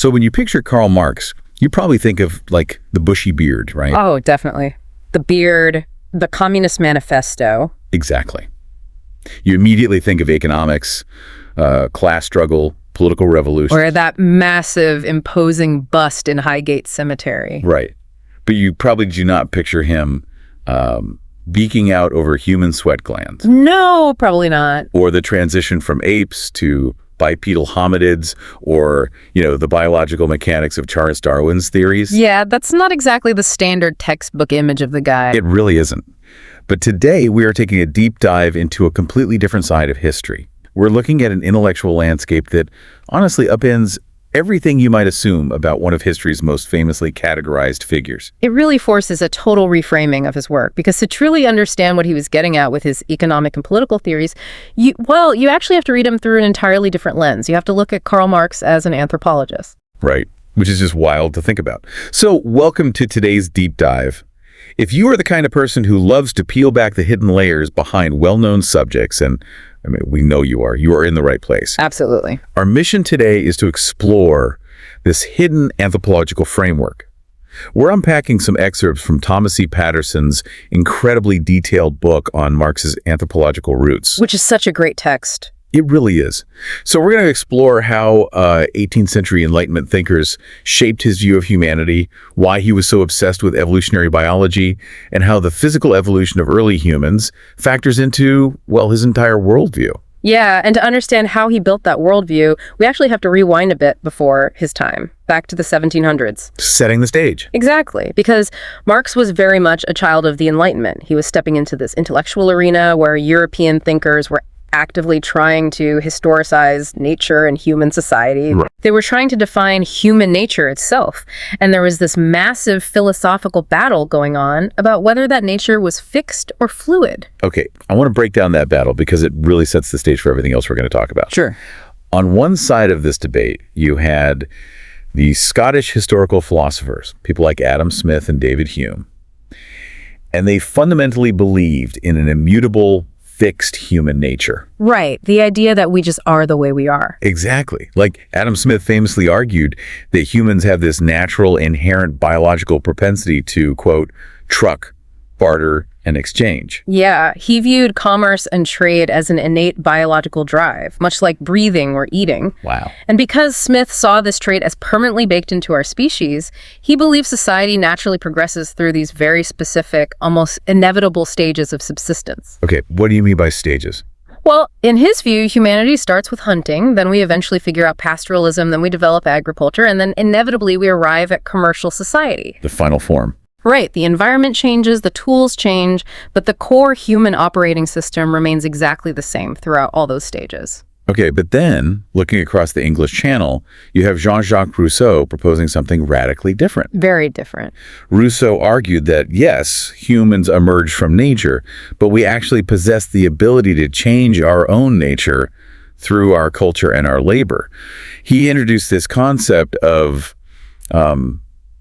So when you picture Karl Marx, you probably think of, like, the bushy beard, right? Oh, definitely. The beard, the Communist Manifesto. Exactly. You immediately think of economics, class struggle, political revolution. Or that massive, imposing bust in Highgate Cemetery. Right. But you probably do not picture him beaking out over human sweat glands. No, probably not. Or the transition from apes to bipedal hominids, or, the biological mechanics of Charles Darwin's theories. Yeah, that's not exactly the standard textbook image of the guy. It really isn't. But today we are taking a deep dive into a completely different side of history. We're looking at an intellectual landscape that honestly upends everything you might assume about one of history's most famously categorized figures. It really forces a total reframing of his work, because to truly understand what he was getting at with his economic and political theories, you actually have to read him through an entirely different lens. You have to look at Karl Marx as an anthropologist. Right, which is just wild to think about. So welcome to today's deep dive. If you are the kind of person who loves to peel back the hidden layers behind well-known subjects, and we know you are in the right place. Absolutely. Our mission today is to explore this hidden anthropological framework. We're unpacking some excerpts from Thomas C Patterson's incredibly detailed book on Marx's anthropological roots. Which is such a great text. It really is. So we're going to explore how 18th century Enlightenment thinkers shaped his view of humanity, why he was so obsessed with evolutionary biology, and how the physical evolution of early humans factors into, his entire worldview. Yeah, and to understand how he built that worldview, we actually have to rewind a bit before his time, back to the 1700s. Setting the stage. Exactly, because Marx was very much a child of the Enlightenment. He was stepping into this intellectual arena where European thinkers were actively trying to historicize nature and human society. Right. They were trying to define human nature itself. And there was this massive philosophical battle going on about whether that nature was fixed or fluid. Okay, I want to break down that battle because it really sets the stage for everything else we're going to talk about. Sure. On one side of this debate, you had the Scottish historical philosophers, people like Adam Smith and David Hume. And they fundamentally believed in an immutable, fixed human nature. Right. The idea that we just are the way we are. Exactly. Like Adam Smith famously argued that humans have this natural, inherent biological propensity to, quote, truck, barter, and exchange. Yeah, he viewed commerce and trade as an innate biological drive, much like breathing or eating. Wow. And because Smith saw this trait as permanently baked into our species, he believed society naturally progresses through these very specific, almost inevitable stages of subsistence. Okay, what do you mean by stages? Well, in his view, humanity starts with hunting, then we eventually figure out pastoralism, then we develop agriculture, and then inevitably we arrive at commercial society. The final form. Right, the environment changes, the tools change, but the core human operating system remains exactly the same throughout all those stages. Okay, but then, looking across the English Channel, you have Jean-Jacques Rousseau proposing something radically different. Very different. Rousseau argued that, yes, humans emerged from nature, but we actually possess the ability to change our own nature through our culture and our labor. He introduced this concept of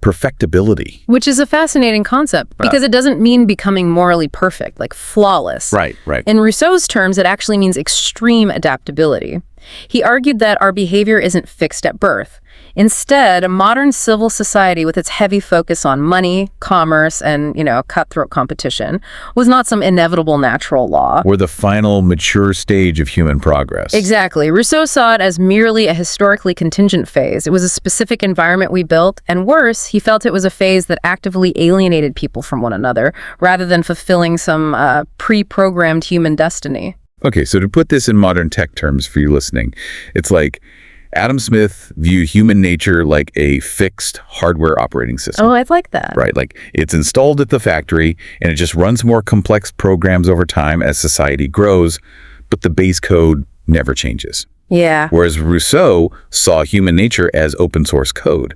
perfectibility. Which is a fascinating concept because it doesn't mean becoming morally perfect, like flawless. Right. In Rousseau's terms, it actually means extreme adaptability. He argued that our behavior isn't fixed at birth. Instead, a modern civil society with its heavy focus on money, commerce, and, cutthroat competition was not some inevitable natural law. Or the final mature stage of human progress. Exactly. Rousseau saw it as merely a historically contingent phase. It was a specific environment we built, and worse, he felt it was a phase that actively alienated people from one another, rather than fulfilling some pre-programmed human destiny. Okay, so to put this in modern tech terms for you listening, it's like Adam Smith viewed human nature like a fixed hardware operating system. Oh, I'd like that. Right, like it's installed at the factory and it just runs more complex programs over time as society grows, but the base code never changes. Yeah. Whereas Rousseau saw human nature as open source code.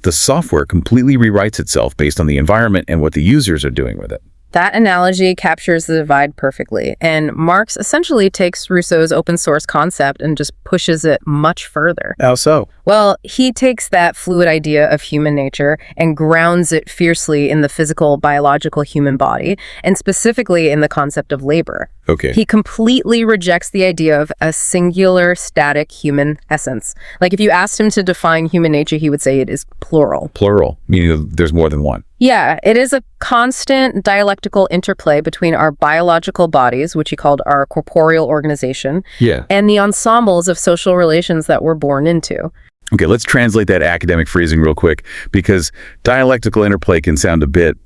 The software completely rewrites itself based on the environment and what the users are doing with it. That analogy captures the divide perfectly, and Marx essentially takes Rousseau's open source concept and just pushes it much further. How so? Well, he takes that fluid idea of human nature and grounds it fiercely in the physical, biological human body, and specifically in the concept of labor. Okay. He completely rejects the idea of a singular, static human essence. Like if you asked him to define human nature, he would say it is plural. Plural, meaning there's more than one. Yeah, it is a constant dialectical interplay between our biological bodies, which he called our corporeal organization, and the ensembles of social relations that we're born into. Okay, let's translate that academic phrasing real quick, because dialectical interplay can sound a bit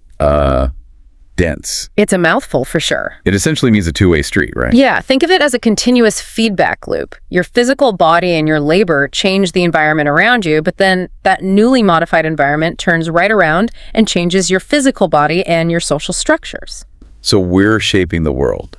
dense. It's a mouthful for sure. It essentially means a two-way street, right? Yeah, think of it as a continuous feedback loop. Your physical body and your labor change the environment around you, but then that newly modified environment turns right around and changes your physical body and your social structures. So we're shaping the world,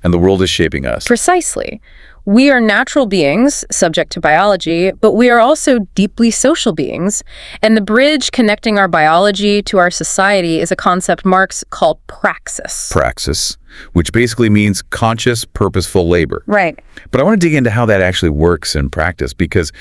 and the world is shaping us. Precisely. We are natural beings, subject to biology, but we are also deeply social beings. And the bridge connecting our biology to our society is a concept Marx called praxis. Praxis, which basically means conscious, purposeful labor. Right. But I want to dig into how that actually works in practice, because,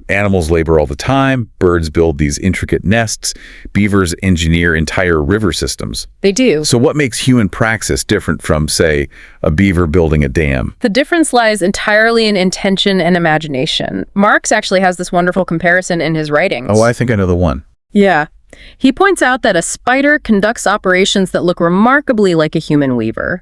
animals labor all the time, birds build these intricate nests, beavers engineer entire river systems. They do. So what makes human praxis different from, say, a beaver building a dam? The difference lies entirely in intention and imagination. Marx actually has this wonderful comparison in his writings. Oh, I think I know the one. Yeah. He points out that a spider conducts operations that look remarkably like a human weaver.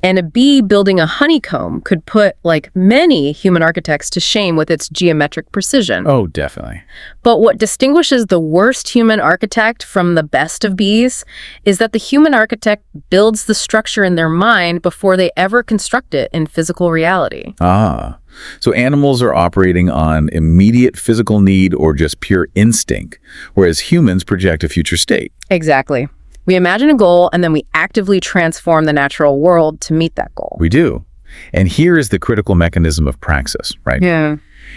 And a bee building a honeycomb could put, like many human architects, to shame with its geometric precision. Oh, definitely. But what distinguishes the worst human architect from the best of bees is that the human architect builds the structure in their mind before they ever construct it in physical reality. Ah, so animals are operating on immediate physical need or just pure instinct, whereas humans project a future state. Exactly. We imagine a goal, and then we actively transform the natural world to meet that goal. We do. And here is the critical mechanism of praxis, right? Yeah.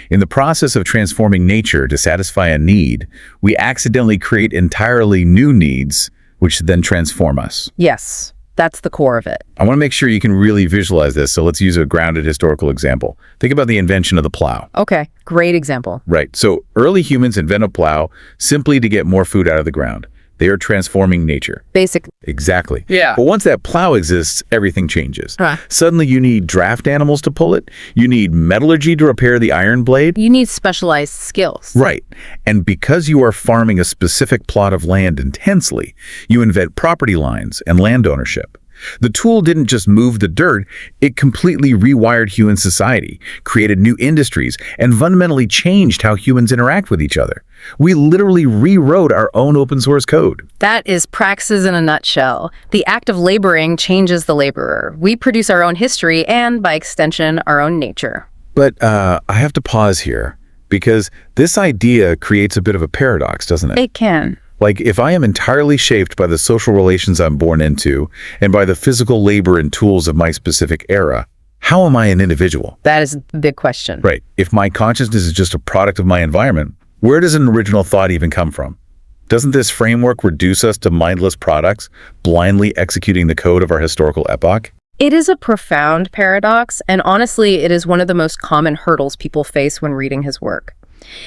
In the process of transforming nature to satisfy a need, we accidentally create entirely new needs, which then transform us. Yes, that's the core of it. I want to make sure you can really visualize this, so let's use a grounded historical example. Think about the invention of the plow. Okay, great example. Right. So early humans invent a plow simply to get more food out of the ground. They are transforming nature. Basic. Exactly. Yeah. But once that plow exists, everything changes. Huh. Suddenly you need draft animals to pull it. You need metallurgy to repair the iron blade. You need specialized skills. Right. And because you are farming a specific plot of land intensely, you invent property lines and land ownership. The tool didn't just move the dirt, it completely rewired human society, created new industries, and fundamentally changed how humans interact with each other. We literally rewrote our own open source code. That is praxis in a nutshell. The act of laboring changes the laborer. We produce our own history and, by extension, our own nature. But I have to pause here, because this idea creates a bit of a paradox, doesn't it? It can. Like, if I am entirely shaped by the social relations I'm born into and by the physical labor and tools of my specific era, how am I an individual? That is the big question. Right. If my consciousness is just a product of my environment, where does an original thought even come from? Doesn't this framework reduce us to mindless products, blindly executing the code of our historical epoch? It is a profound paradox, and honestly, it is one of the most common hurdles people face when reading his work.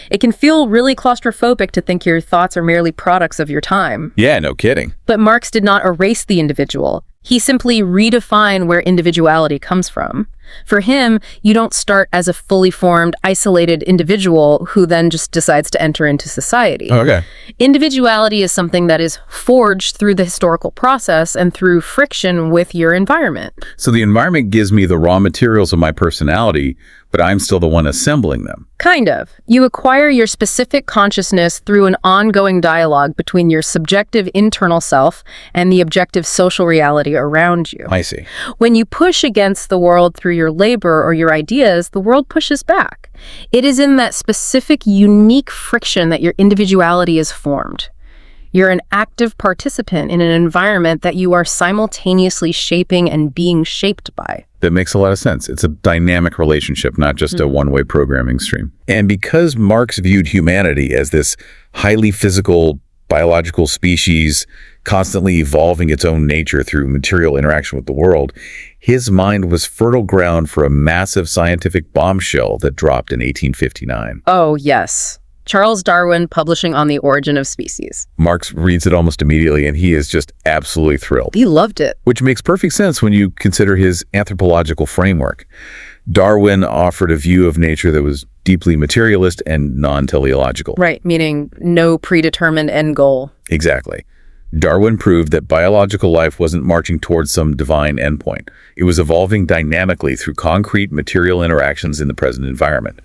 It can feel really claustrophobic to think your thoughts are merely products of your time. Yeah, no kidding. But Marx did not erase the individual. He simply redefined where individuality comes from. For him, you don't start as a fully formed, isolated individual who then just decides to enter into society. Okay. Individuality is something that is forged through the historical process and through friction with your environment. So the environment gives me the raw materials of my personality, but I'm still the one assembling them. Kind of. You acquire your specific consciousness through an ongoing dialogue between your subjective internal self and the objective social reality around you. I see. When you push against the world through your labor or your ideas, the world pushes back. It is in that specific, unique friction that your individuality is formed. You're an active participant in an environment that you are simultaneously shaping and being shaped by. That makes a lot of sense. It's a dynamic relationship, not just a one-way programming stream. And because Marx viewed humanity as this highly physical, biological species constantly evolving its own nature through material interaction with the world, his mind was fertile ground for a massive scientific bombshell that dropped in 1859. Oh, yes. Charles Darwin publishing On the Origin of Species. Marx reads it almost immediately, and he is just absolutely thrilled. He loved it. Which makes perfect sense when you consider his anthropological framework. Darwin offered a view of nature that was deeply materialist and non-teleological. Right, meaning no predetermined end goal. Exactly. Darwin proved that biological life wasn't marching towards some divine endpoint. It was evolving dynamically through concrete material interactions in the present environment.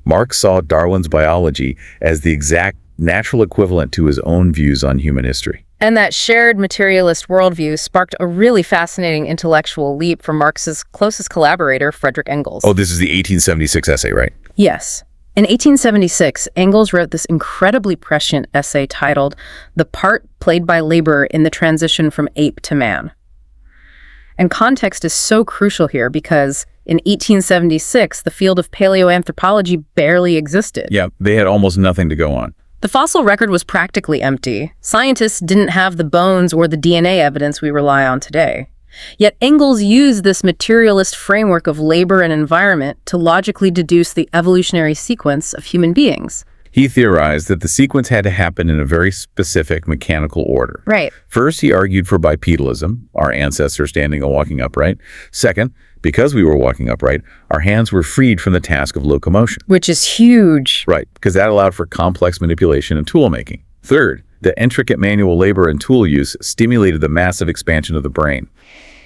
Marx saw Darwin's biology as the exact natural equivalent to his own views on human history. And that shared materialist worldview sparked a really fascinating intellectual leap for Marx's closest collaborator, Friedrich Engels. Oh, this is the 1876 essay, right? Yes. In 1876, Engels wrote this incredibly prescient essay titled "The Part Played by Labor in the Transition from Ape to Man." And context is so crucial here because in 1876, the field of paleoanthropology barely existed. Yeah, they had almost nothing to go on. The fossil record was practically empty. Scientists didn't have the bones or the DNA evidence we rely on today. Yet Engels used this materialist framework of labor and environment to logically deduce the evolutionary sequence of human beings. He theorized that the sequence had to happen in a very specific mechanical order. Right. First, he argued for bipedalism, our ancestors standing and walking upright. Second, because we were walking upright, our hands were freed from the task of locomotion. Which is huge. Right, because that allowed for complex manipulation and tool making. Third, the intricate manual labor and tool use stimulated the massive expansion of the brain.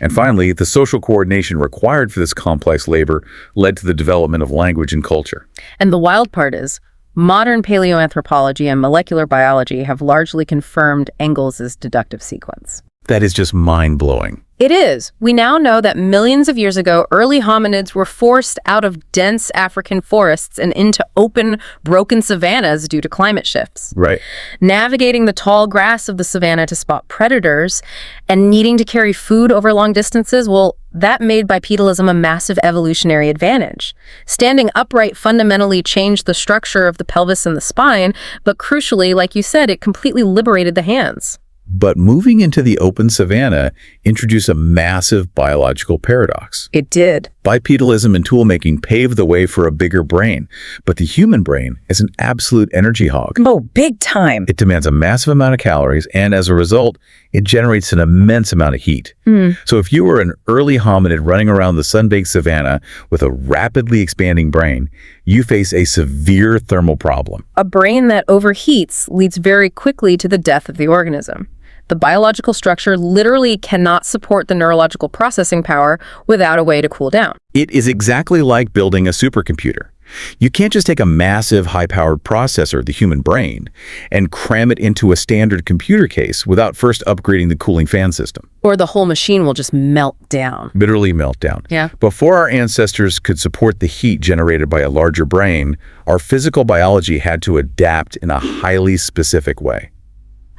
And finally, the social coordination required for this complex labor led to the development of language and culture. And the wild part is, modern paleoanthropology and molecular biology have largely confirmed Engels' deductive sequence. That is just mind-blowing. It is. We now know that millions of years ago, early hominids were forced out of dense African forests and into open, broken savannas due to climate shifts. Right. Navigating the tall grass of the savanna to spot predators and needing to carry food over long distances, well, that made bipedalism a massive evolutionary advantage. Standing upright fundamentally changed the structure of the pelvis and the spine, but crucially, like you said, it completely liberated the hands. But moving into the open savanna introduced a massive biological paradox. It did. Bipedalism and tool-making paved the way for a bigger brain, but the human brain is an absolute energy hog. Oh, big time. It demands a massive amount of calories, and as a result, it generates an immense amount of heat. So if you were an early hominid running around the sun-baked savanna with a rapidly expanding brain, you face a severe thermal problem. A brain that overheats leads very quickly to the death of the organism. The biological structure literally cannot support the neurological processing power without a way to cool down. It is exactly like building a supercomputer. You can't just take a massive high-powered processor, the human brain, and cram it into a standard computer case without first upgrading the cooling fan system. Or the whole machine will just melt down. Literally melt down. Yeah. Before our ancestors could support the heat generated by a larger brain, our physical biology had to adapt in a highly specific way.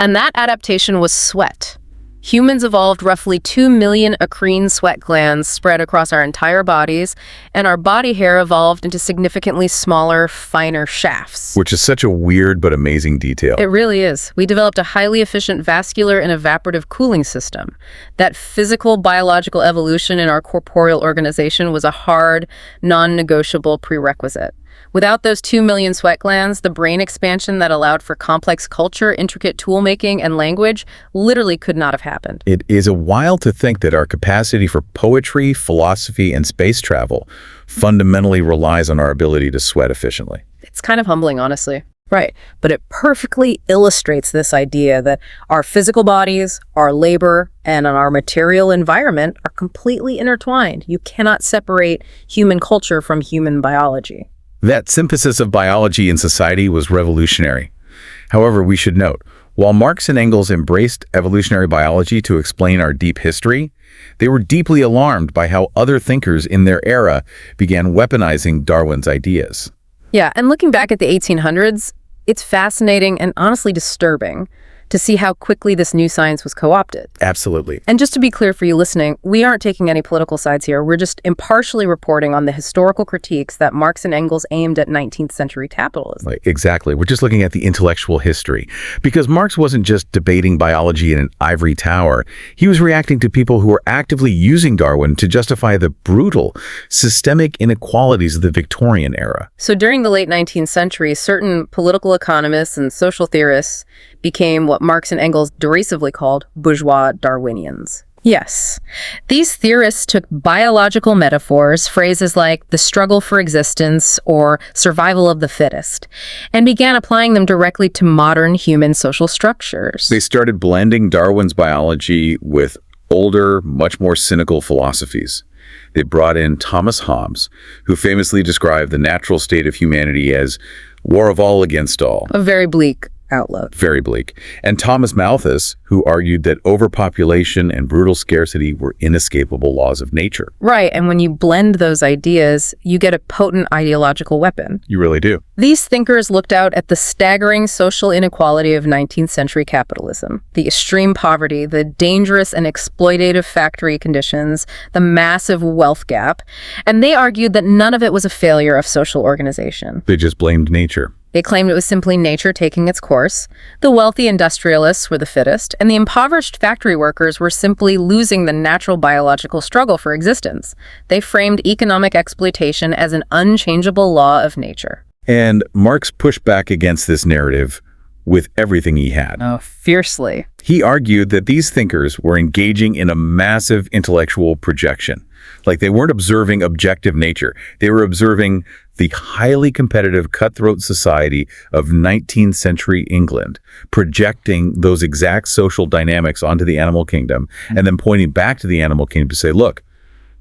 And that adaptation was sweat. Humans evolved roughly 2 million acrine sweat glands spread across our entire bodies, and our body hair evolved into significantly smaller, finer shafts. Which is such a weird but amazing detail. It really is. We developed a highly efficient vascular and evaporative cooling system. That physical biological evolution in our corporeal organization was a hard, non-negotiable prerequisite. Without those 2 million sweat glands, the brain expansion that allowed for complex culture, intricate tool-making, and language literally could not have happened. It is a while to think that our capacity for poetry, philosophy, and space travel fundamentally relies on our ability to sweat efficiently. It's kind of humbling, honestly. Right, but it perfectly illustrates this idea that our physical bodies, our labor, and our material environment are completely intertwined. You cannot separate human culture from human biology. That synthesis of biology and society was revolutionary. However, we should note, while Marx and Engels embraced evolutionary biology to explain our deep history, they were deeply alarmed by how other thinkers in their era began weaponizing Darwin's ideas. Yeah, and looking back at the 1800s, it's fascinating and honestly disturbing to see how quickly this new science was co-opted. Absolutely. And just to be clear for you listening, we aren't taking any political sides here. We're just impartially reporting on the historical critiques that Marx and Engels aimed at 19th century capitalism. Exactly. We're just looking at the intellectual history. Because Marx wasn't just debating biology in an ivory tower. He was reacting to people who were actively using Darwin to justify the brutal, systemic inequalities of the Victorian era. So during the late 19th century, certain political economists and social theorists became what Marx and Engels derisively called bourgeois Darwinians. Yes, these theorists took biological metaphors, phrases like the struggle for existence or survival of the fittest, and began applying them directly to modern human social structures. They started blending Darwin's biology with older, much more cynical philosophies. They brought in Thomas Hobbes, who famously described the natural state of humanity as war of all against all. A very bleak outlook. Very bleak. And Thomas Malthus, who argued that overpopulation and brutal scarcity were inescapable laws of nature. Right, and when you blend those ideas, you get a potent ideological weapon. You really do. These thinkers looked out at the staggering social inequality of 19th century capitalism, the extreme poverty, the dangerous and exploitative factory conditions, the massive wealth gap, and they argued that none of it was a failure of social organization. They just blamed nature. They claimed it was simply nature taking its course. The wealthy industrialists were the fittest, and the impoverished factory workers were simply losing the natural biological struggle for existence. They framed economic exploitation as an unchangeable law of nature. And Marx pushed back against this narrative with everything he had. Oh, fiercely. He argued that these thinkers were engaging in a massive intellectual projection. Like they weren't observing objective nature. They were observing the highly competitive cutthroat society of 19th century England, projecting those exact social dynamics onto the animal kingdom, and then pointing back to the animal kingdom to say, look,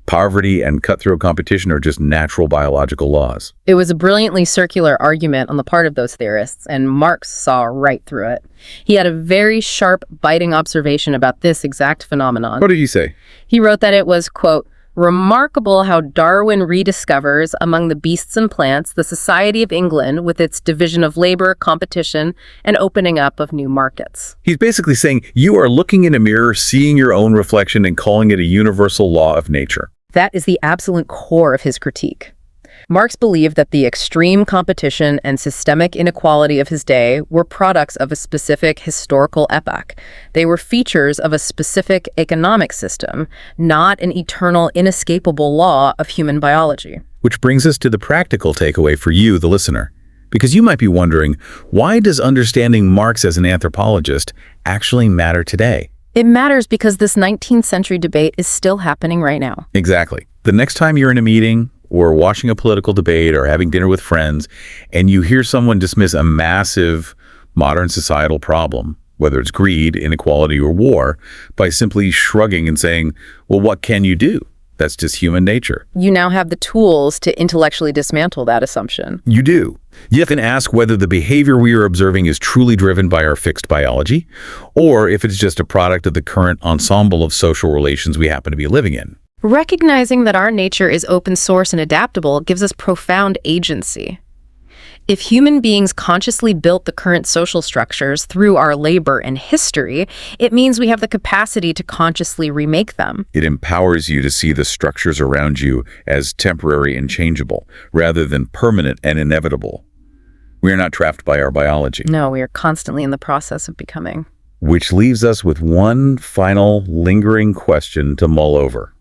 poverty and cutthroat competition are just natural biological laws. It was a brilliantly circular argument on the part of those theorists, and Marx saw right through it. He had a very sharp, biting observation about this exact phenomenon. What did he say? He wrote that it was, quote, remarkable how Darwin rediscovers among the beasts and plants the society of England with its division of labor, competition, and opening up of new markets. He's basically saying you are looking in a mirror, seeing your own reflection, and calling it a universal law of nature. That is the absolute core of his critique. Marx believed that the extreme competition and systemic inequality of his day were products of a specific historical epoch. They were features of a specific economic system, not an eternal, inescapable law of human biology. Which brings us to the practical takeaway for you, the listener. Because you might be wondering, why does understanding Marx as an anthropologist actually matter today? It matters because this 19th century debate is still happening right now. Exactly. The next time you're in a meeting, or watching a political debate, or having dinner with friends, and you hear someone dismiss a massive modern societal problem, whether it's greed, inequality, or war, by simply shrugging and saying, well, what can you do? That's just human nature. You now have the tools to intellectually dismantle that assumption. You do. You can ask whether the behavior we are observing is truly driven by our fixed biology, or if it's just a product of the current ensemble of social relations we happen to be living in. Recognizing that our nature is open source and adaptable gives us profound agency. If human beings consciously built the current social structures through our labor and history, it means we have the capacity to consciously remake them. It empowers you to see the structures around you as temporary and changeable, rather than permanent and inevitable. We are not trapped by our biology. No, we are constantly in the process of becoming. Which leaves us with one final lingering question to mull over.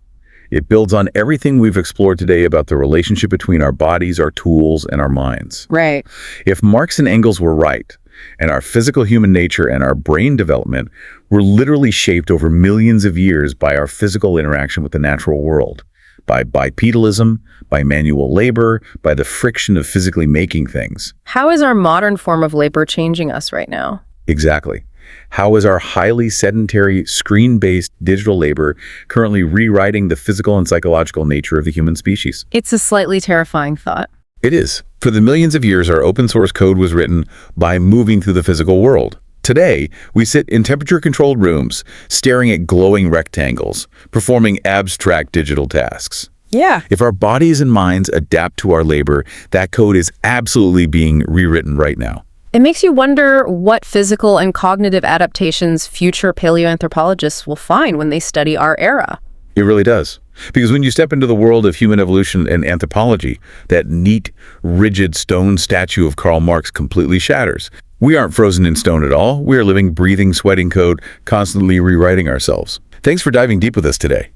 It builds on everything we've explored today about the relationship between our bodies, our tools, and our minds. Right. If Marx and Engels were right, and our physical human nature and our brain development were literally shaped over millions of years by our physical interaction with the natural world, by bipedalism, by manual labor, by the friction of physically making things. How is our modern form of labor changing us right now? Exactly. How is our highly sedentary, screen-based digital labor currently rewriting the physical and psychological nature of the human species? It's a slightly terrifying thought. It is. For the millions of years, our open source code was written by moving through the physical world. Today, we sit in temperature-controlled rooms, staring at glowing rectangles, performing abstract digital tasks. Yeah. If our bodies and minds adapt to our labor, that code is absolutely being rewritten right now. It makes you wonder what physical and cognitive adaptations future paleoanthropologists will find when they study our era. It really does. Because when you step into the world of human evolution and anthropology, that neat, rigid stone statue of Karl Marx completely shatters. We aren't frozen in stone at all. We are living, breathing, sweating code, constantly rewriting ourselves. Thanks for diving deep with us today.